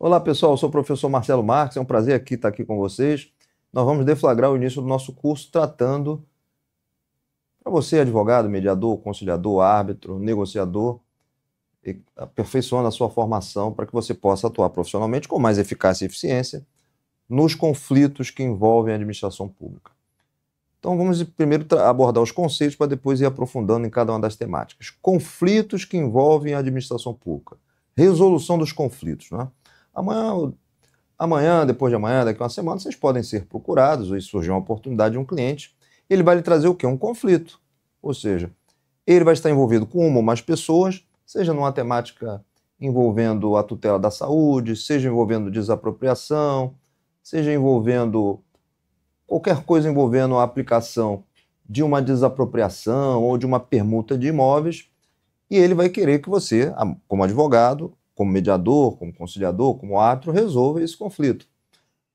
Olá pessoal, eu sou o professor Marcelo Marques, é um prazer estar aqui com vocês. Nós vamos deflagrar o início do nosso curso tratando, para você, advogado, mediador, conciliador, árbitro, negociador, aperfeiçoando a sua formação para que você possa atuar profissionalmente com mais eficácia e eficiência nos conflitos que envolvem a administração pública. Então vamos primeiro abordar os conceitos para depois ir aprofundando em cada uma das temáticas. Conflitos que envolvem a administração pública. Resolução dos conflitos, né? Amanhã, depois de amanhã, daqui a uma semana, vocês podem ser procurados, ou surgir uma oportunidade de um cliente, ele vai lhe trazer o quê? Um conflito. Ou seja, ele vai estar envolvido com uma ou mais pessoas, seja numa temática envolvendo a tutela da saúde, seja envolvendo desapropriação, seja envolvendo qualquer coisa envolvendo a aplicação de uma desapropriação ou de uma permuta de imóveis, e ele vai querer que você, como advogado, como mediador, como conciliador, como árbitro, resolva esse conflito.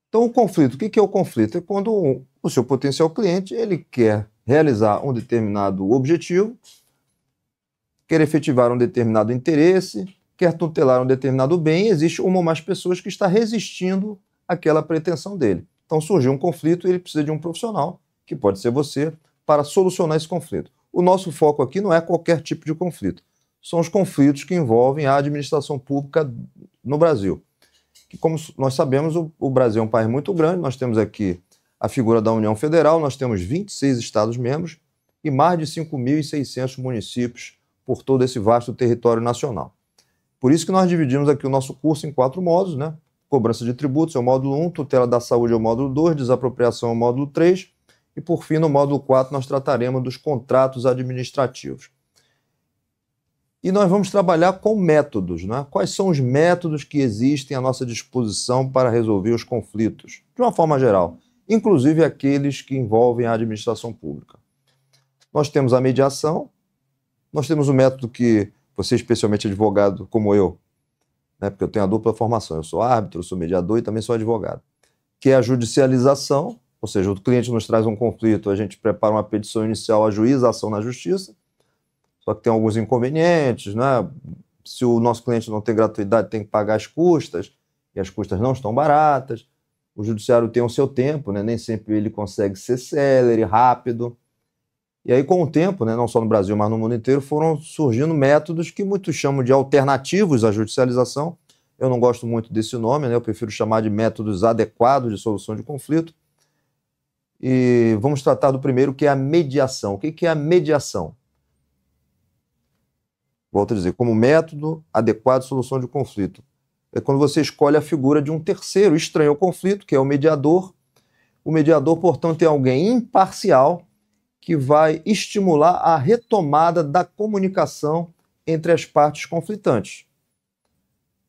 Então, o conflito, o que é o conflito? É quando o seu potencial cliente ele quer realizar um determinado objetivo, quer efetivar um determinado interesse, quer tutelar um determinado bem, e existe uma ou mais pessoas que está resistindo àquela pretensão dele. Então, surgiu um conflito e ele precisa de um profissional, que pode ser você, para solucionar esse conflito. O nosso foco aqui não é qualquer tipo de conflito. São os conflitos que envolvem a administração pública no Brasil. Que, como nós sabemos, o Brasil é um país muito grande, nós temos aqui a figura da União Federal, nós temos 26 Estados-membros e mais de 5.600 municípios por todo esse vasto território nacional. Por isso que nós dividimos aqui o nosso curso em 4 módulos, né? Cobrança de tributos é o módulo 1, tutela da saúde é o módulo 2, desapropriação é o módulo 3 e, por fim, no módulo 4, nós trataremos dos contratos administrativos. E nós vamos trabalhar com métodos, né? Quais são os métodos que existem à nossa disposição para resolver os conflitos, de uma forma geral, inclusive aqueles que envolvem a administração pública. Nós temos a mediação, nós temos o método que você, especialmente advogado como eu, né, porque eu tenho a dupla formação, eu sou árbitro, eu sou mediador e também sou advogado, que é a judicialização, ou seja, o cliente nos traz um conflito, a gente prepara uma petição inicial, ajuiza a ação na justiça, só que tem alguns inconvenientes, né? Se o nosso cliente não tem gratuidade, tem que pagar as custas, e as custas não estão baratas, o judiciário tem o seu tempo, né? Nem sempre ele consegue ser célere, rápido. E aí, com o tempo, né, não só no Brasil, mas no mundo inteiro, foram surgindo métodos que muitos chamam de alternativos à judicialização. Eu não gosto muito desse nome, né? Eu prefiro chamar de métodos adequados de solução de conflito. E vamos tratar do primeiro, que é a mediação. O que é a mediação? Volto a dizer, como método adequado de solução de conflito. É quando você escolhe a figura de um terceiro estranho ao conflito, que é o mediador. O mediador, portanto, é alguém imparcial que vai estimular a retomada da comunicação entre as partes conflitantes.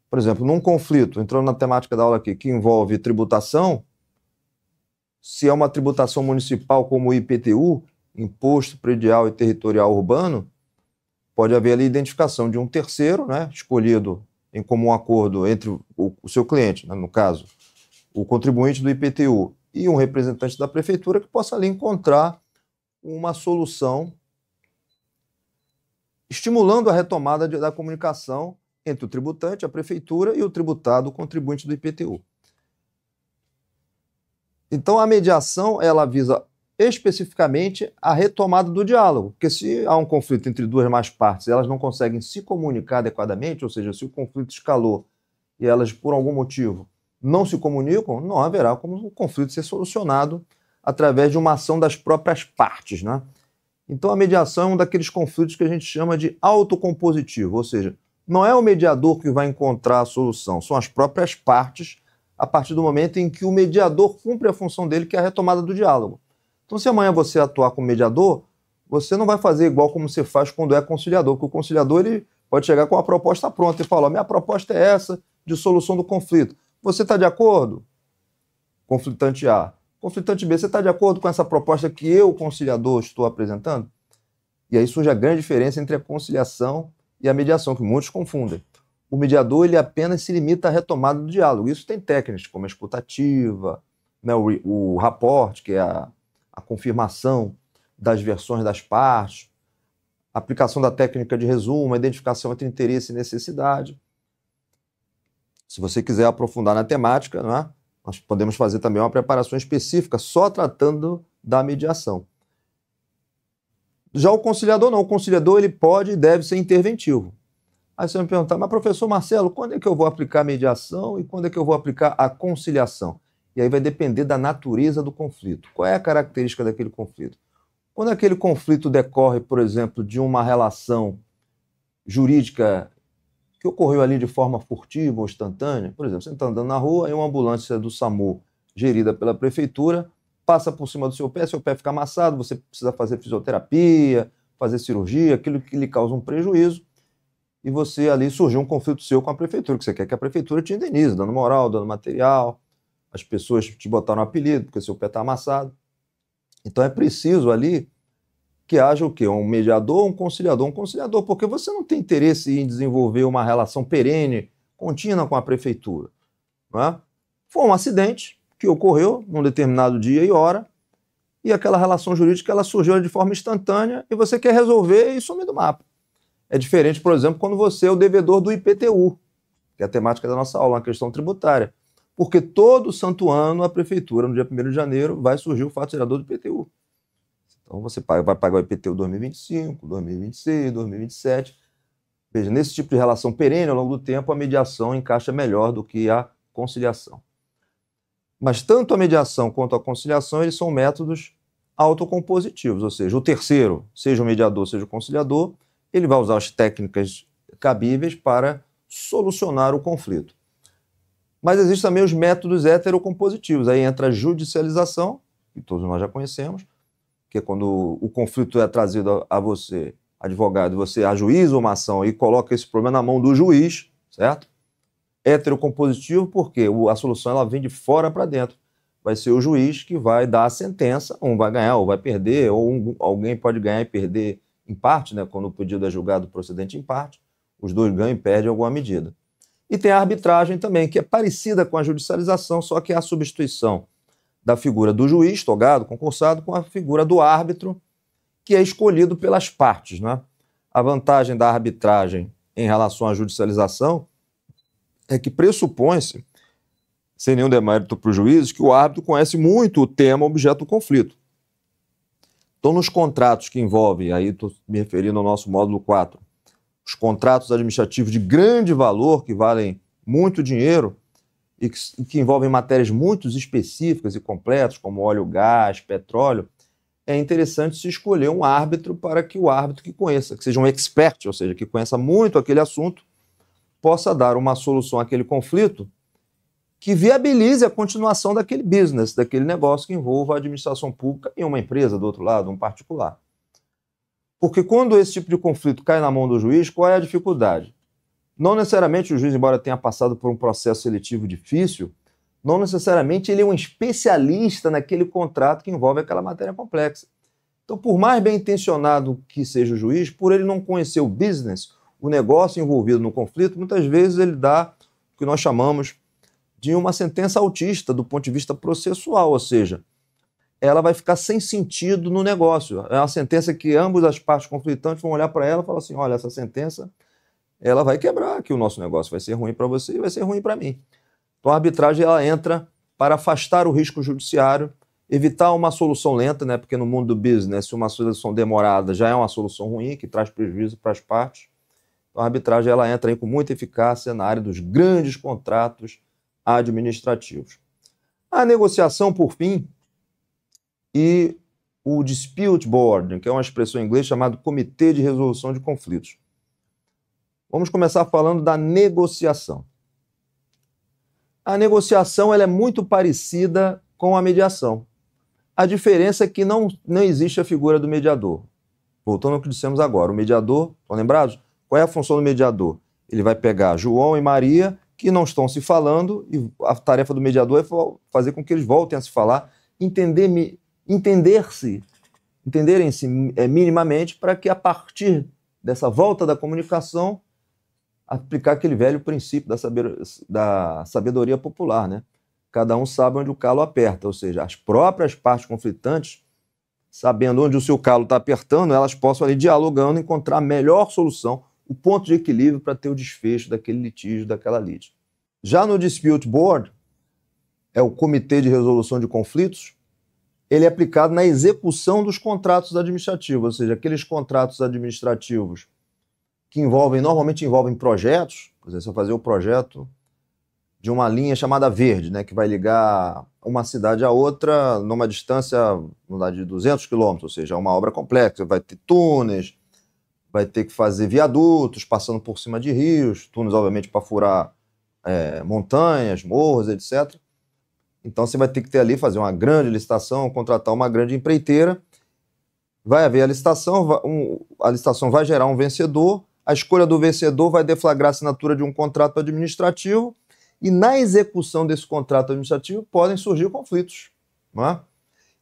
Por exemplo, num conflito, entrando na temática da aula aqui, que envolve tributação, se é uma tributação municipal como o IPTU, Imposto Predial e Territorial Urbano, pode haver ali identificação de um terceiro, né, escolhido em comum acordo entre o seu cliente, né, no caso, o contribuinte do IPTU e um representante da prefeitura que possa ali encontrar uma solução estimulando a retomada da comunicação entre o tributante, a prefeitura, e o tributado, o contribuinte do IPTU. Então, a mediação, ela visa especificamente a retomada do diálogo, porque se há um conflito entre duas mais partes e elas não conseguem se comunicar adequadamente, ou seja, se o conflito escalou e elas, por algum motivo, não se comunicam, não haverá como o conflito ser solucionado através de uma ação das próprias partes, né? Então, a mediação é um daqueles conflitos que a gente chama de autocompositivo, ou seja, não é o mediador que vai encontrar a solução, são as próprias partes a partir do momento em que o mediador cumpre a função dele, que é a retomada do diálogo. Então, se amanhã você atuar como mediador, você não vai fazer igual como você faz quando é conciliador, porque o conciliador ele pode chegar com a proposta pronta e falar: minha proposta é essa de solução do conflito. Você está de acordo? Conflitante A. Conflitante B, você está de acordo com essa proposta que eu, conciliador, estou apresentando? E aí surge a grande diferença entre a conciliação e a mediação, que muitos confundem. O mediador ele apenas se limita à retomada do diálogo. Isso tem técnicas como a escutativa, né, o rapport, que é a confirmação das versões das partes, a aplicação da técnica de resumo, a identificação entre interesse e necessidade. Se você quiser aprofundar na temática, não é? Nós podemos fazer também uma preparação específica só tratando da mediação. Já o conciliador não. O conciliador ele pode e deve ser interventivo. Aí você vai me perguntar, mas professor Marcelo, quando é que eu vou aplicar a mediação e quando é que eu vou aplicar a conciliação? E aí vai depender da natureza do conflito. Qual é a característica daquele conflito? Quando aquele conflito decorre, por exemplo, de uma relação jurídica que ocorreu ali de forma furtiva ou instantânea, por exemplo, você está andando na rua e uma ambulância do SAMU, gerida pela prefeitura, passa por cima do seu pé fica amassado, você precisa fazer fisioterapia, fazer cirurgia, aquilo que lhe causa um prejuízo, e você ali surgiu um conflito seu com a prefeitura, que você quer que a prefeitura te indenize, dando moral, dando material, as pessoas te botaram um apelido porque seu pé está amassado. Então é preciso ali que haja o quê? Um mediador, um conciliador. Um conciliador, porque você não tem interesse em desenvolver uma relação perene, contínua com a prefeitura. Não é? Foi um acidente que ocorreu num determinado dia e hora, e aquela relação jurídica ela surgiu de forma instantânea e você quer resolver e sumir do mapa. É diferente, por exemplo, quando você é o devedor do IPTU, que é a temática da nossa aula, uma questão tributária. Porque todo santo ano a prefeitura, no dia 1º de janeiro, vai surgir o fato gerador do IPTU. Então você vai pagar o IPTU 2025, 2026, 2027. Veja, nesse tipo de relação perene, ao longo do tempo, a mediação encaixa melhor do que a conciliação. Mas tanto a mediação quanto a conciliação, eles são métodos autocompositivos, ou seja, o terceiro, seja o mediador, seja o conciliador, ele vai usar as técnicas cabíveis para solucionar o conflito. Mas existem também os métodos heterocompositivos, aí entra a judicialização, que todos nós já conhecemos, que é quando o conflito é trazido a você, advogado, você ajuiza uma ação e coloca esse problema na mão do juiz, certo? Heterocompositivo porque a solução ela vem de fora para dentro. Vai ser o juiz que vai dar a sentença, um vai ganhar ou vai perder, ou alguém pode ganhar e perder em parte, né, quando o pedido é julgado procedente em parte, os dois ganham e perdem em alguma medida. E tem a arbitragem também, que é parecida com a judicialização, só que é a substituição da figura do juiz, togado, concursado, com a figura do árbitro, que é escolhido pelas partes, né? A vantagem da arbitragem em relação à judicialização é que pressupõe-se, sem nenhum demérito para os juízes, que o árbitro conhece muito o tema objeto do conflito. Então, nos contratos que envolvem, aí estou me referindo ao nosso módulo 4, os contratos administrativos de grande valor, que valem muito dinheiro, e que envolvem matérias muito específicas e completas, como óleo, gás, petróleo, é interessante se escolher um árbitro para que o árbitro que conheça, que seja um expert, ou seja, que conheça muito aquele assunto, possa dar uma solução àquele conflito que viabilize a continuação daquele business, daquele negócio que envolva a administração pública e uma empresa do outro lado, um particular. Porque quando esse tipo de conflito cai na mão do juiz, qual é a dificuldade? Não necessariamente o juiz, embora tenha passado por um processo seletivo difícil, não necessariamente ele é um especialista naquele contrato que envolve aquela matéria complexa. Então, por mais bem intencionado que seja o juiz, por ele não conhecer o business, o negócio envolvido no conflito, muitas vezes ele dá o que nós chamamos de uma sentença autista do ponto de vista processual, ou seja, ela vai ficar sem sentido no negócio. É uma sentença que ambas as partes conflitantes vão olhar para ela e falar assim, olha, essa sentença ela vai quebrar aqui o nosso negócio, vai ser ruim para você e vai ser ruim para mim. Então a arbitragem ela entra para afastar o risco judiciário, evitar uma solução lenta, né? Porque no mundo do business, uma solução demorada já é uma solução ruim, que traz prejuízo para as partes. Então a arbitragem ela entra aí com muita eficácia na área dos grandes contratos administrativos. A negociação, por fim, e o dispute board, que é uma expressão em inglês chamada Comitê de Resolução de Conflitos. Vamos começar falando da negociação. A negociação ela é muito parecida com a mediação. A diferença é que não existe a figura do mediador. Voltando ao que dissemos agora, o mediador, estão lembrados? Qual é a função do mediador? Ele vai pegar João e Maria, que não estão se falando, e a tarefa do mediador é fazer com que eles voltem a se falar, entenderem-se minimamente, para que a partir dessa volta da comunicação aplicar aquele velho princípio da sabedoria popular, né? Cada um sabe onde o calo aperta, ou seja, as próprias partes conflitantes, sabendo onde o seu calo está apertando, elas possam ali dialogando encontrar a melhor solução, o ponto de equilíbrio para ter o desfecho daquele litígio, daquela lide. Já no Dispute Board, é o Comitê de Resolução de Conflitos, ele é aplicado na execução dos contratos administrativos, ou seja, aqueles contratos administrativos que normalmente envolvem projetos. Por exemplo, você vai fazer o projeto de uma linha chamada verde, né, que vai ligar uma cidade a outra numa distância de 200 quilômetros, ou seja, é uma obra complexa, vai ter túneis, vai ter que fazer viadutos passando por cima de rios, túneis, obviamente, para furar montanhas, morros, etc. Então você vai ter que ter ali, fazer uma grande licitação, contratar uma grande empreiteira, vai haver a licitação vai gerar um vencedor, a escolha do vencedor vai deflagrar a assinatura de um contrato administrativo, e na execução desse contrato administrativo podem surgir conflitos. Não é?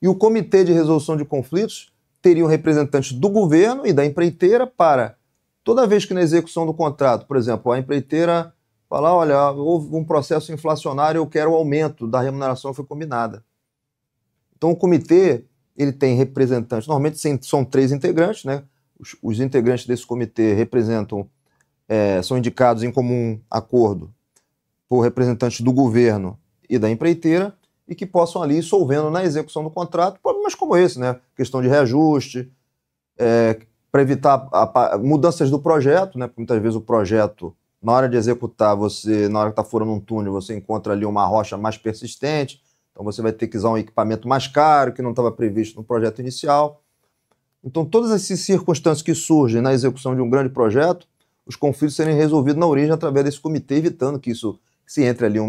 E o Comitê de Resolução de Conflitos teria um representante do governo e da empreiteira para, toda vez que na execução do contrato, por exemplo, a empreiteira falar, olha, houve um processo inflacionário, eu quero o aumento da remuneração que foi combinada. Então o comitê, ele tem representantes, normalmente são 3 integrantes, né? Os integrantes desse comitê representam, são indicados em comum acordo por representantes do governo e da empreiteira, e que possam ali ir solvendo na execução do contrato problemas como esse, né? Questão de reajuste, para evitar mudanças do projeto, né? Porque muitas vezes o projeto, na hora de executar, na hora que está furando um túnel, você encontra ali uma rocha mais persistente, então você vai ter que usar um equipamento mais caro, que não estava previsto no projeto inicial. Então, todas essas circunstâncias que surgem na execução de um grande projeto, os conflitos serem resolvidos na origem através desse comitê, evitando que isso se entre ali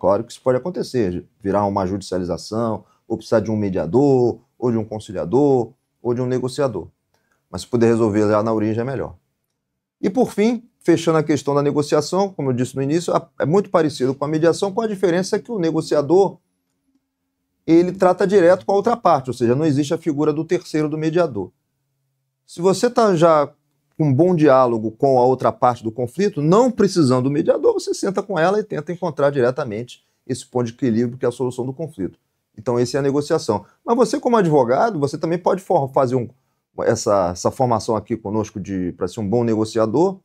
claro que isso pode acontecer, virar uma judicialização, ou precisar de um mediador, ou de um conciliador, ou de um negociador. Mas se puder resolver já na origem é melhor. E por fim, fechando a questão da negociação, como eu disse no início, é muito parecido com a mediação, com a diferença que o negociador ele trata direto com a outra parte, ou seja, não existe a figura do terceiro, do mediador. Se você está já com um bom diálogo com a outra parte do conflito, não precisando do mediador, você senta com ela e tenta encontrar diretamente esse ponto de equilíbrio que é a solução do conflito. Então, essa é a negociação. Mas você, como advogado, você também pode fazer essa formação aqui conosco para ser um bom negociador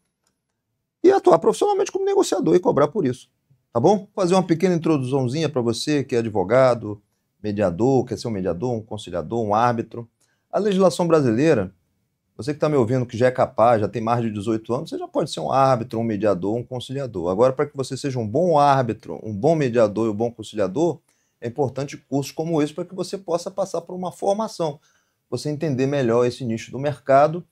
e atuar profissionalmente como negociador e cobrar por isso. Tá bom? Vou fazer uma pequena introduçãozinha para você que é advogado, mediador, quer ser um mediador, um conciliador, um árbitro. A legislação brasileira, você que está me ouvindo, que já é capaz, já tem mais de 18 anos, você já pode ser um árbitro, um mediador, um conciliador. Agora, para que você seja um bom árbitro, um bom mediador e um bom conciliador, é importante cursos como esse para que você possa passar por uma formação, você entender melhor esse nicho do mercado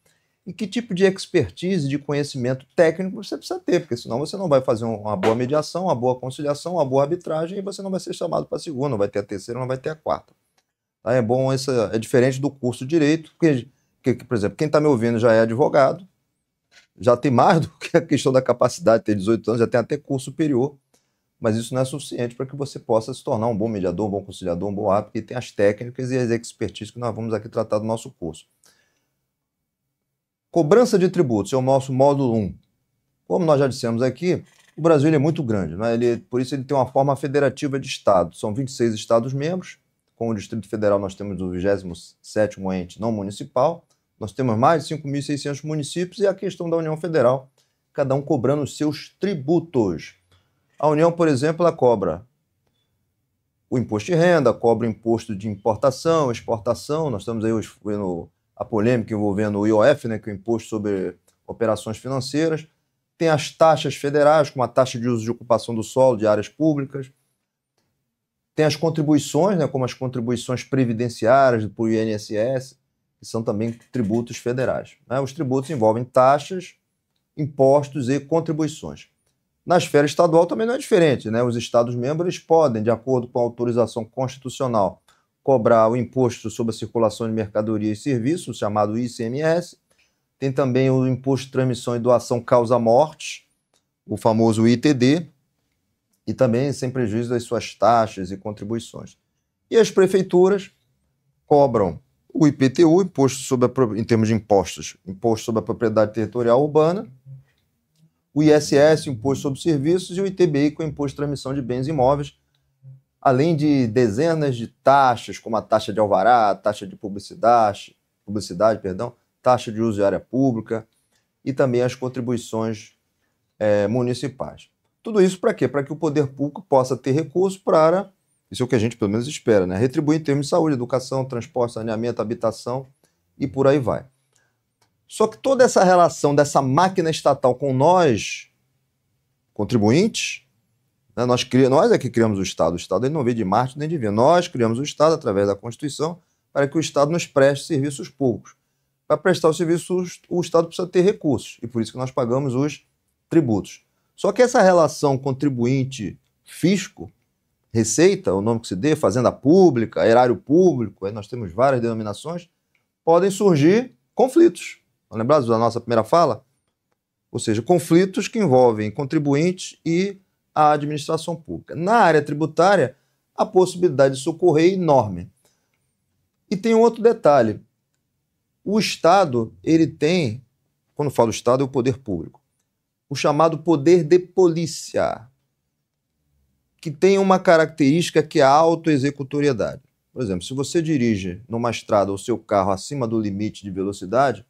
e que tipo de expertise, de conhecimento técnico você precisa ter, porque senão você não vai fazer uma boa mediação, uma boa conciliação, uma boa arbitragem e você não vai ser chamado para a segunda, não vai ter a terceira, não vai ter a quarta. Tá? É bom, é diferente do curso de Direito, porque, por exemplo, quem está me ouvindo já é advogado, já tem mais do que a questão da capacidade de ter 18 anos, já tem até curso superior, mas isso não é suficiente para que você possa se tornar um bom mediador, um bom conciliador, um bom árbitro, porque tem as técnicas e as expertises que nós vamos aqui tratar do nosso curso. Cobrança de tributos é o nosso módulo 1. Como nós já dissemos aqui, o Brasil é muito grande, né? Por isso ele tem uma forma federativa de Estado. São 26 Estados-membros. Com o Distrito Federal nós temos o 27º ente não municipal. Nós temos mais de 5.600 municípios e a questão da União Federal, cada um cobrando os seus tributos. A União, por exemplo, ela cobra o imposto de renda, cobra o imposto de importação, exportação. Nós estamos aí vendo a polêmica envolvendo o IOF, né, que é o Imposto sobre Operações Financeiras. Tem as taxas federais, como a taxa de uso de ocupação do solo de áreas públicas. Tem as contribuições, né, como as contribuições previdenciárias para o INSS, que são também tributos federais. Né? Os tributos envolvem taxas, impostos e contribuições. Na esfera estadual também não é diferente, né? Os Estados-membros podem, de acordo com a autorização constitucional, cobrar o imposto sobre a circulação de mercadorias e serviços, chamado ICMS. Tem também o imposto de transmissão e doação causa-morte, o famoso ITD, e também sem prejuízo das suas taxas e contribuições. E as prefeituras cobram o IPTU, em termos de impostos, imposto sobre a propriedade territorial urbana, o ISS, Imposto sobre Serviços, e o ITBI, com o Imposto de Transmissão de Bens Imóveis, além de dezenas de taxas, como a taxa de alvará, a taxa de publicidade, taxa de uso de área pública e também as contribuições municipais. Tudo isso para quê? Para que o poder público possa ter recursos para, isso é o que a gente pelo menos espera, né? Retribuir em termos de saúde, educação, transporte, saneamento, habitação e por aí vai. Só que toda essa relação dessa máquina estatal com nós, contribuintes, né? Nós é que criamos o Estado ele não veio de Marte nem de Vênus. Nós criamos o Estado através da Constituição para que o Estado nos preste serviços públicos. Para prestar os serviços, o Estado precisa ter recursos, e por isso que nós pagamos os tributos. Só que essa relação contribuinte-fisco, receita, o nome que se dê, fazenda pública, erário público, aí nós temos várias denominações, podem surgir conflitos. Estão lembrados da nossa primeira fala? Ou seja, conflitos que envolvem contribuintes e a administração pública. Na área tributária, a possibilidade de socorrer é enorme. E tem um outro detalhe. O Estado, ele tem, quando falo Estado, é o poder público, o chamado poder de polícia, que tem uma característica que é a autoexecutoriedade. Por exemplo, se você dirige numa estrada o seu carro acima do limite de velocidade,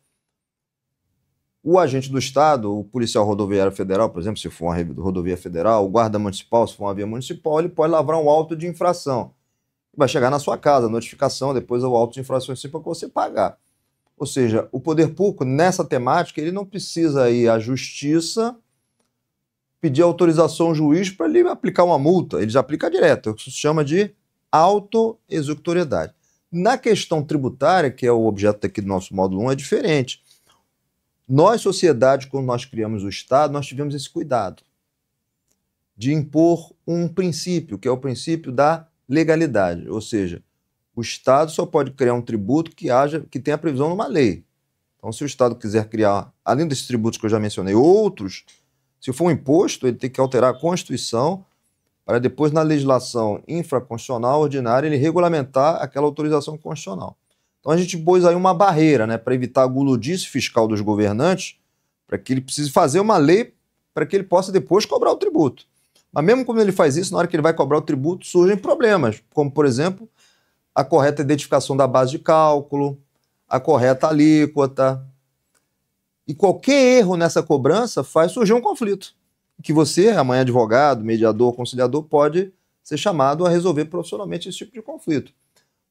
o agente do Estado, o policial rodoviário federal, por exemplo, se for uma rodovia federal, o guarda municipal, se for uma via municipal, ele pode lavrar um auto de infração. Vai chegar na sua casa, a notificação, depois o auto de infração para você pagar. Ou seja, o poder público, nessa temática, ele não precisa ir à justiça pedir autorização ao juiz para ele aplicar uma multa. Ele já aplica direto. Isso se chama de autoexecutoriedade. Na questão tributária, que é o objeto aqui do nosso módulo 1, é diferente. Nós, sociedade, quando nós criamos o Estado, nós tivemos esse cuidado de impor um princípio, que é o princípio da legalidade. Ou seja, o Estado só pode criar um tributo que tenha previsão numa lei. Então, se o Estado quiser criar, além desses tributos que eu já mencionei, outros, se for um imposto, ele tem que alterar a Constituição para depois, na legislação infraconstitucional ordinária, ele regulamentar aquela autorização constitucional. Então, a gente pôs aí uma barreira, né, para evitar a guludice fiscal dos governantes, para que ele precise fazer uma lei para que ele possa depois cobrar o tributo. Mas mesmo quando ele faz isso, na hora que ele vai cobrar o tributo, surgem problemas, como, por exemplo, a correta identificação da base de cálculo, a correta alíquota. E qualquer erro nessa cobrança faz surgir um conflito, que você, amanhã advogado, mediador, conciliador, pode ser chamado a resolver profissionalmente esse tipo de conflito.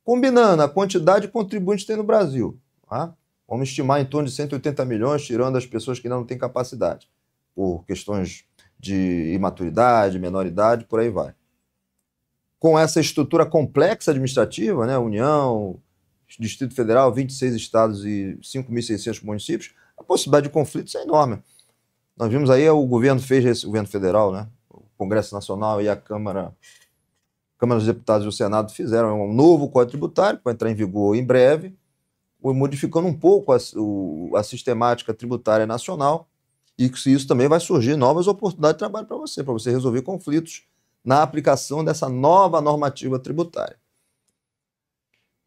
Combinando a quantidade de contribuintes que tem no Brasil, tá? Vamos estimar em torno de 180 milhões, tirando as pessoas que ainda não têm capacidade, por questões de imaturidade, menoridade, por aí vai. Com essa estrutura complexa administrativa, né, União, Distrito Federal, 26 estados e 5.600 municípios, a possibilidade de conflitos é enorme. Nós vimos aí, o governo fez, o governo federal, né, o Congresso Nacional e a Câmara dos Deputados e o Senado fizeram um novo Código Tributário, que vai entrar em vigor em breve, modificando um pouco a sistemática tributária nacional, e que isso também vai surgir novas oportunidades de trabalho para você resolver conflitos na aplicação dessa nova normativa tributária.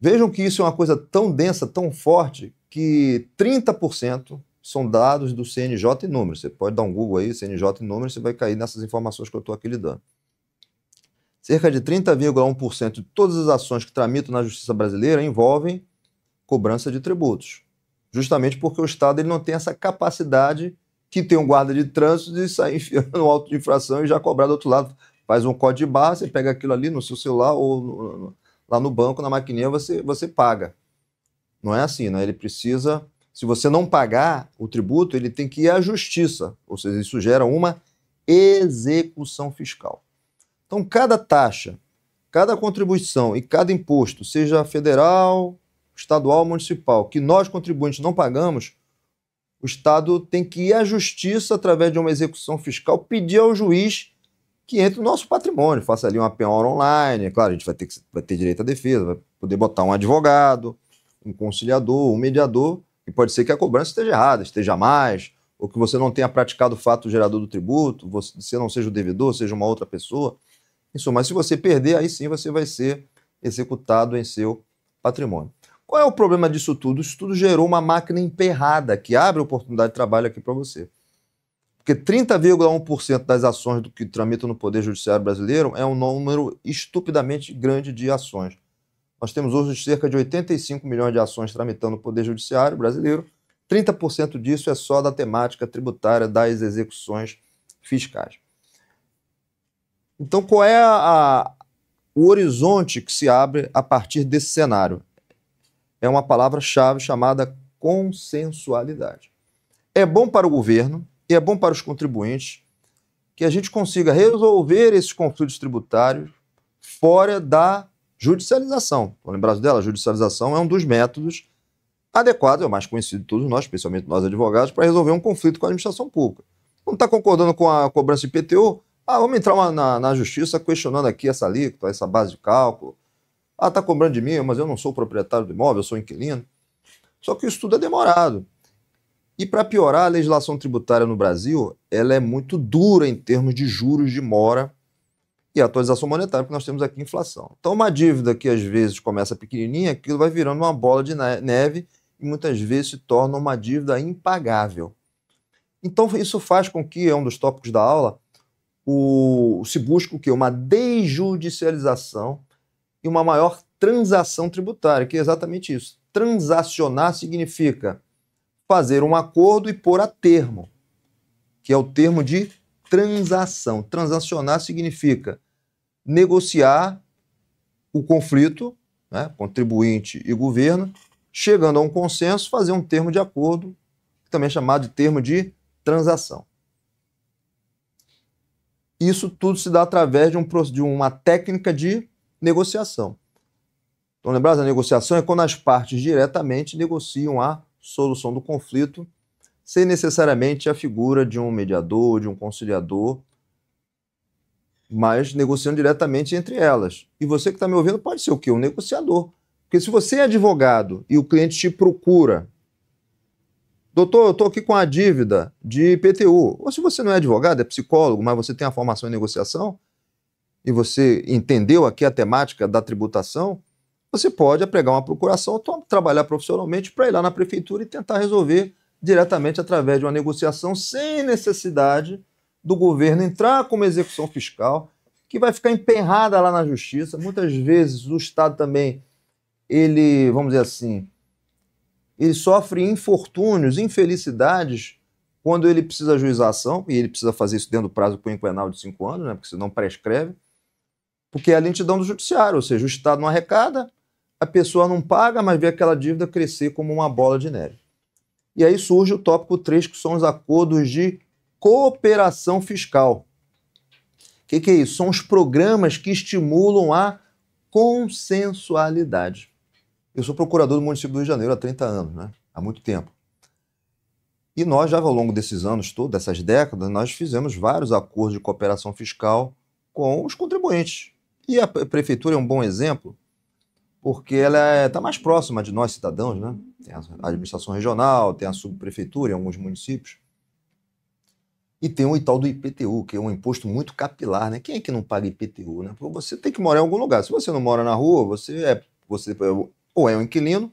Vejam que isso é uma coisa tão densa, tão forte, que 30% são dados do CNJ em números. Você pode dar um Google aí, CNJ em números, você vai cair nessas informações que eu estou aqui lhe dando. Cerca de 30,1% de todas as ações que tramitam na justiça brasileira envolvem cobrança de tributos. Justamente porque o Estado ele não tem essa capacidade que tem um guarda de trânsito de sair enfiando no auto de infração e já cobrar do outro lado. Faz um código de barra, você pega aquilo ali no seu celular ou lá no banco, na maquininha, você paga. Não é assim, né? Ele precisa, se você não pagar o tributo, ele tem que ir à justiça, ou seja, isso gera uma execução fiscal. Então, cada taxa, cada contribuição e cada imposto, seja federal, estadual, municipal, que nós contribuintes não pagamos, o Estado tem que ir à justiça através de uma execução fiscal, pedir ao juiz que entre no nosso patrimônio, faça ali uma penhora online. Claro, a gente vai ter direito à defesa, vai poder botar um advogado, um conciliador, um mediador, e pode ser que a cobrança esteja errada, esteja a mais, ou que você não tenha praticado o fato gerador do tributo, você não seja o devedor, seja uma outra pessoa. Isso, mas se você perder, aí sim você vai ser executado em seu patrimônio. Qual é o problema disso tudo? Isso tudo gerou uma máquina emperrada que abre oportunidade de trabalho aqui para você. Porque 30,1% das ações do que tramitam no Poder Judiciário brasileiro é um número estupidamente grande de ações. Nós temos hoje cerca de 85 milhões de ações tramitando no Poder Judiciário brasileiro. 30% disso é só da temática tributária das execuções fiscais. Então, qual é o horizonte que se abre a partir desse cenário? É uma palavra-chave chamada consensualidade. É bom para o governo e é bom para os contribuintes que a gente consiga resolver esses conflitos tributários fora da judicialização. Estão lembrados dela? A judicialização é um dos métodos adequados, é o mais conhecido de todos nós, especialmente nós advogados, para resolver um conflito com a administração pública. Não está concordando com a cobrança de IPTU? Vamos entrar na justiça questionando aqui essa alíquota, essa base de cálculo. Está cobrando de mim, mas eu não sou proprietário do imóvel, eu sou inquilino. Só que isso tudo é demorado. E para piorar, a legislação tributária no Brasil, ela é muito dura em termos de juros de mora e atualização monetária, porque nós temos aqui inflação. Então, uma dívida que às vezes começa pequenininha, aquilo vai virando uma bola de neve e muitas vezes se torna uma dívida impagável. Então, isso faz com que, é um dos tópicos da aula, se busque o quê? Uma desjudicialização e uma maior transação tributária, que é exatamente isso. Transacionar significa fazer um acordo e pôr a termo, que é o termo de transação. Transacionar significa negociar o conflito, né, contribuinte e governo, chegando a um consenso, fazer um termo de acordo, que também é chamado de termo de transação. Isso tudo se dá através de uma técnica de negociação. Então, lembrar, a negociação é quando as partes diretamente negociam a solução do conflito, sem necessariamente a figura de um mediador, de um conciliador, mas negociando diretamente entre elas. E você que está me ouvindo pode ser o quê? Um negociador. Porque se você é advogado e o cliente te procura, doutor, eu estou aqui com a dívida de IPTU. Ou se você não é advogado, é psicólogo, mas você tem a formação em negociação, e você entendeu aqui a temática da tributação, você pode apregar uma procuração, trabalhar profissionalmente para ir lá na prefeitura e tentar resolver diretamente através de uma negociação, sem necessidade do governo entrar com uma execução fiscal, que vai ficar emperrada lá na justiça. Muitas vezes o Estado também, ele, vamos dizer assim, ele sofre infortúnios, infelicidades, quando ele precisa ajuizar a ação, e ele precisa fazer isso dentro do prazo quinquenal de 5 anos, né, porque senão prescreve, porque é a lentidão do judiciário, ou seja, o Estado não arrecada, a pessoa não paga, mas vê aquela dívida crescer como uma bola de neve. E aí surge o tópico 3, que são os acordos de cooperação fiscal. O que é isso? São os programas que estimulam a consensualidade. Eu sou procurador do município do Rio de Janeiro há 30 anos, né? Há muito tempo. E nós, já ao longo desses anos todos, dessas décadas, nós fizemos vários acordos de cooperação fiscal com os contribuintes. E a prefeitura é um bom exemplo, porque ela está mais próxima de nós, cidadãos, né? Tem a administração regional, tem a subprefeitura em alguns municípios. E tem o tal do IPTU, que é um imposto muito capilar, né? Quem é que não paga IPTU, né? Porque você tem que morar em algum lugar. Se você não mora na rua, você ou é um inquilino,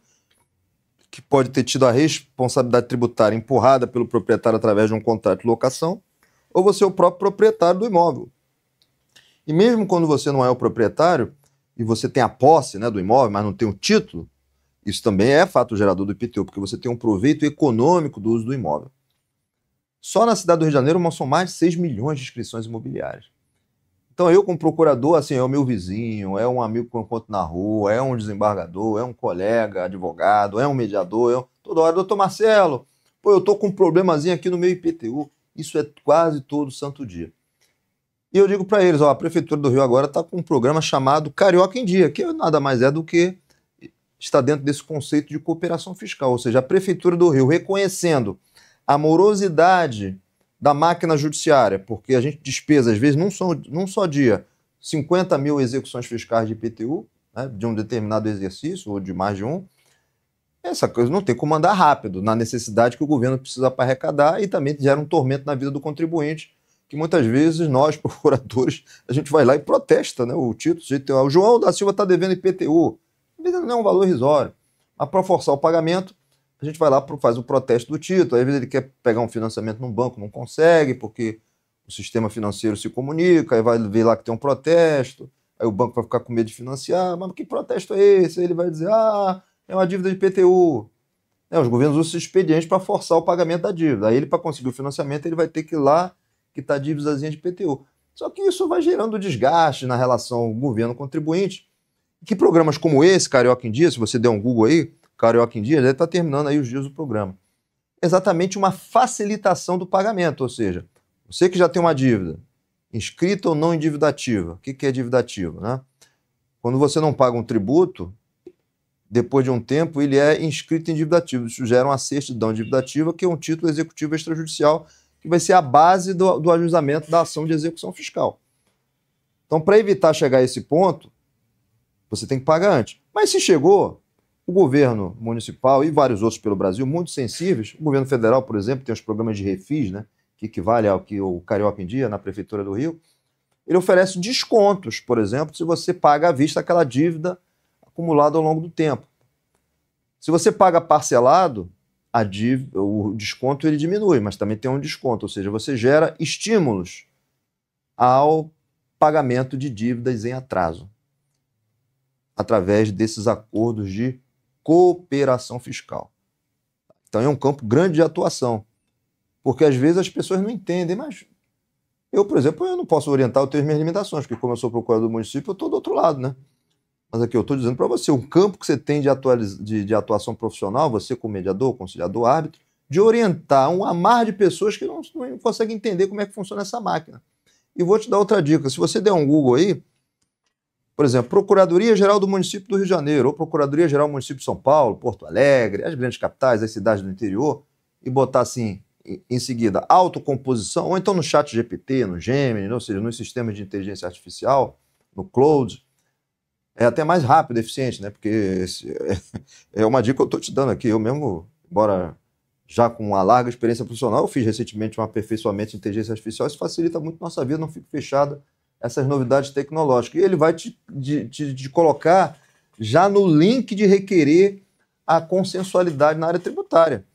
que pode ter tido a responsabilidade tributária empurrada pelo proprietário através de um contrato de locação, ou você é o próprio proprietário do imóvel. E mesmo quando você não é o proprietário, e você tem a posse, né, do imóvel, mas não tem o título, isso também é fato gerador do IPTU, porque você tem um proveito econômico do uso do imóvel. Só na cidade do Rio de Janeiro são mais de 6 milhões de inscrições imobiliárias. Então eu, como procurador, assim, é o meu vizinho, é um amigo que eu encontro na rua, é um desembargador, é um colega, advogado, é um mediador, toda hora, doutor Marcelo, pô, eu tô com um problemazinho aqui no meu IPTU. Isso é quase todo santo dia. E eu digo para eles, ó, a Prefeitura do Rio agora está com um programa chamado Carioca em Dia, que nada mais é do que está dentro desse conceito de cooperação fiscal, ou seja, a Prefeitura do Rio reconhecendo a morosidade da máquina judiciária, porque a gente despesa, às vezes, num só dia, 50 mil execuções fiscais de IPTU, né, de um determinado exercício, ou de mais de um. Essa coisa não tem como andar rápido, na necessidade que o governo precisa para arrecadar, e também gera um tormento na vida do contribuinte, que muitas vezes nós, procuradores, a gente vai lá e protesta, né, o título. O João da Silva está devendo IPTU. Não é um valor irrisório. Mas para forçar o pagamento, a gente vai lá, faz o protesto do título. Às vezes ele quer pegar um financiamento num banco, não consegue, porque o sistema financeiro se comunica, aí vai ver lá que tem um protesto, aí o banco vai ficar com medo de financiar. Mas que protesto é esse? Aí ele vai dizer, é uma dívida de IPTU. Os governos usam esse expediente para forçar o pagamento da dívida. Aí ele, para conseguir o financiamento, ele vai ter que ir lá quitar dívidazinha de IPTU. Só que isso vai gerando desgaste na relação governo-contribuinte, que programas como esse, Carioca em Dia, se você der um Google aí, Carioca em Dia, deve estar terminando aí os dias do programa. Exatamente uma facilitação do pagamento, ou seja, você que já tem uma dívida, inscrita ou não em dívida ativa. O que é dívida ativa, né? Quando você não paga um tributo, depois de um tempo, ele é inscrito em dívida ativa. Isso gera uma certidão de dívida ativa, que é um título executivo extrajudicial, que vai ser a base do ajuizamento da ação de execução fiscal. Então, para evitar chegar a esse ponto, você tem que pagar antes. Mas se chegou, o governo municipal e vários outros pelo Brasil, muito sensíveis, o governo federal, por exemplo, tem os programas de refis, né, que equivale ao que o Carioca em Dia, na Prefeitura do Rio, ele oferece descontos, por exemplo, se você paga à vista aquela dívida acumulada ao longo do tempo. Se você paga parcelado, o desconto ele diminui, mas também tem um desconto, ou seja, você gera estímulos ao pagamento de dívidas em atraso, através desses acordos de cooperação fiscal. Então é um campo grande de atuação, porque às vezes as pessoas não entendem, mas eu, por exemplo, eu não posso orientar, eu tenho as minhas limitações, porque como eu sou procurador do município, eu estou do outro lado, né? Mas aqui eu estou dizendo para você, o campo que você tem de atuação profissional, você como mediador, conciliador, árbitro, de orientar um amar de pessoas que não conseguem entender como é que funciona essa máquina. E vou te dar outra dica, se você der um Google aí, por exemplo, Procuradoria-Geral do Município do Rio de Janeiro, ou Procuradoria-Geral do Município de São Paulo, Porto Alegre, as grandes capitais, as cidades do interior, e botar assim, em seguida, autocomposição, ou então no chat GPT, no Gemini, ou seja, nos sistemas de inteligência artificial, no Cloud, é até mais rápido, eficiente, né? Porque é uma dica que eu estou te dando aqui. Eu mesmo, embora já com uma larga experiência profissional, eu fiz recentemente um aperfeiçoamento de inteligência artificial, isso facilita muito nossa vida, não fico fechado a essas novidades tecnológicas. E ele vai te colocar já no link de requerer a consensualidade na área tributária.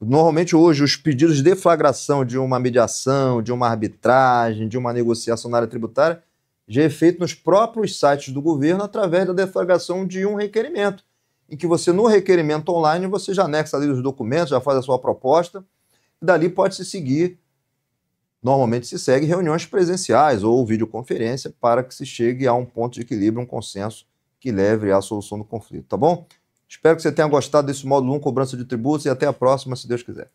Normalmente hoje os pedidos de deflagração de uma mediação, de uma arbitragem, de uma negociação na área tributária já é feito nos próprios sites do governo através da deflagração de um requerimento, em que você, no requerimento online, você já anexa ali os documentos, já faz a sua proposta, e dali pode-se seguir, normalmente se segue reuniões presenciais ou videoconferência para que se chegue a um ponto de equilíbrio, um consenso que leve à solução do conflito, tá bom? Espero que você tenha gostado desse módulo 1, cobrança de tributos, e até a próxima, se Deus quiser.